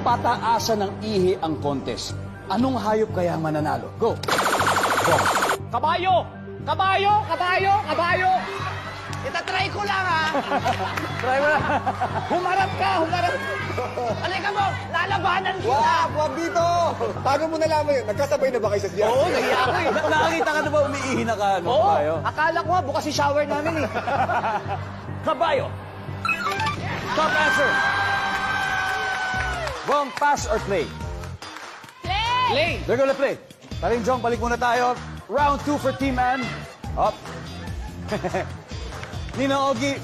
pataasan ng ihi ang contest, anong hayop kaya ang mananalo? Go! Go! Kabayo! Kabayo! Kabayo! Kabayo! Itatry ko lang, ha? Try mo na. Humarap ka! Humarap! Halika mo! Lalabanan kita! Wow, wag dito! Paano mo nalaman yun? Nagkasabay na ba kayo sa siya? Oo, nahiya ako eh. Nakakita ka na ba umiihi na ka? Ano, Oo, kabayo? akala ko nga bukas yung shower namin eh. Kabayo! Top answer! Wrong, pass or play? Play! They're gonna play. Taring Jong, balik muna tayo. Round 2 for Team Ann. Up. Ninong Ogie,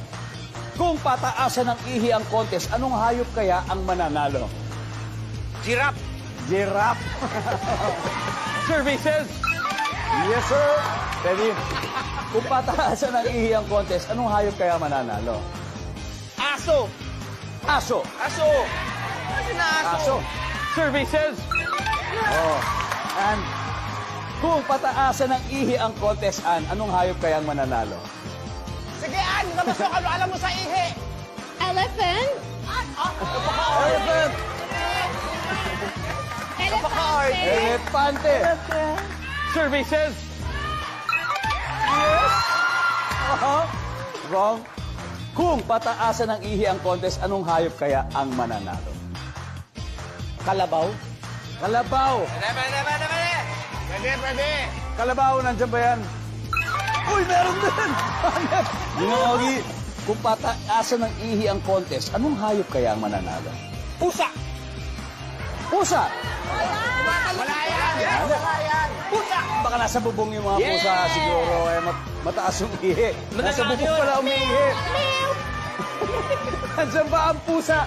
kung pataasan ng ihi ang contest, anong hayop kaya ang mananalo? Giraffe! Giraffe. Services. Yes, sir. Ready? Kung pataasan ng ihi ang contest, anong hayop kaya mananalo? Aso! Aso. Aso! Ano na aso? Aso. Services. Oh. And kung pataasan ng ihi ang contest, anong hayop kaya ang mananalo? Sige, Ann! Labas mo kano alam mo sa ihi! Elephant? Elephant. Elefante? Elefante. Services. Yes. Wrong. Kung pataasan ng ihi ang contest, anong hayop kaya ang mananalo? Kalabaw? Kalabaw. Pwede! Kalabaw, nandiyan ba yan? Uy, meron din! Ginawagi, kung pataasan ng ihi ang contest, anong hayop kaya ang mananalo? Pusa! Pusa! Wala yan! Pusa! Baka nasa bubong yung mga pusa Yeah! siguro. Mataas yung ihi. Nasa bubong pala umiihi. Nandiyan ba ang pusa?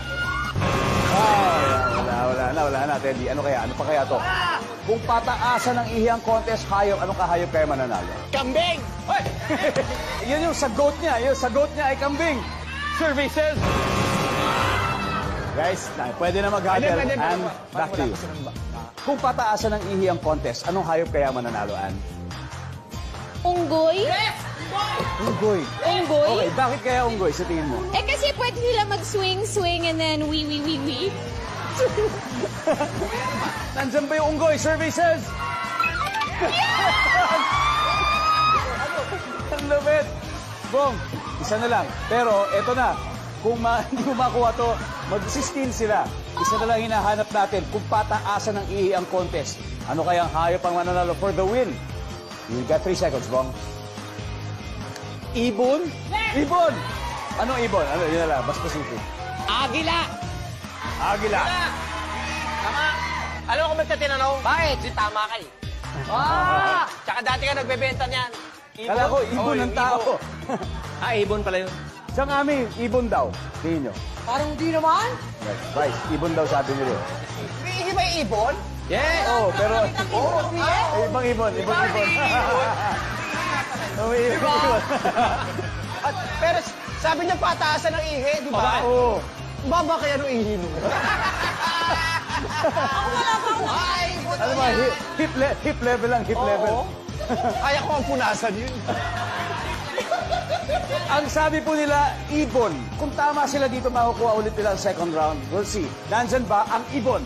Wala na, Teddy. Ano kaya? Ano pa kaya to? Kung pataasan ng ihi ang contest, hayop, anong kahayop kaya mananalo? Kambing! Hoy! Yun yung sagot niya. Yung sagot niya ay kambing. Services. Guys, pwede na mag-huddle. Pwede. And back to you. Kung pataasan ng ihi ang contest, anong hayop kaya mananalo, Ann? Unggoy? Unggoy. Unggoy? Okay, bakit kaya unggoy sa tingin mo? Eh kasi pwede nila mag-swing and then wee. Nandyan ba yung unggoy? Services! Ang lupit! Bong, isa na lang. Pero eto na, kung hindi mo makuha to, mag-16 sila. Isa na lang hinahanap natin kung pataasan ng ihi ang contest. Ano kaya ang hayop ang mananalo for the win? You got 3 seconds, Bong. Ibon? Ibon! Anong ibon? Ano, yun na lang, mas Pacific. Agila! Agila! Tama! Alam mo kung ba't ka tinanong? Bakit? Di tama ka eh. Ah! Tsaka dati ka nagbebenta niyan. Kala ko, ibon ng tao. Ibon pala yun. Siyang amin, ibon daw. Tingin nyo. Parang di naman. Right, right. Ibon daw sabi nyo rin. May ba ibon? Yeah! Oo, pero... Oh, Ibang ibon, ibang ibon. Diba? Pero sabi niya pataasan ng ihi, di ba? Oo. Baba kaya ng ihi mo? Ay, buto Ano ba, hip level lang, hip level. Kaya ko ang punasan yun. Ang sabi po nila, ibon. Kung tama sila dito, makukuha ulit nila ang second round. We'll see. Nandyan ba ang ibon?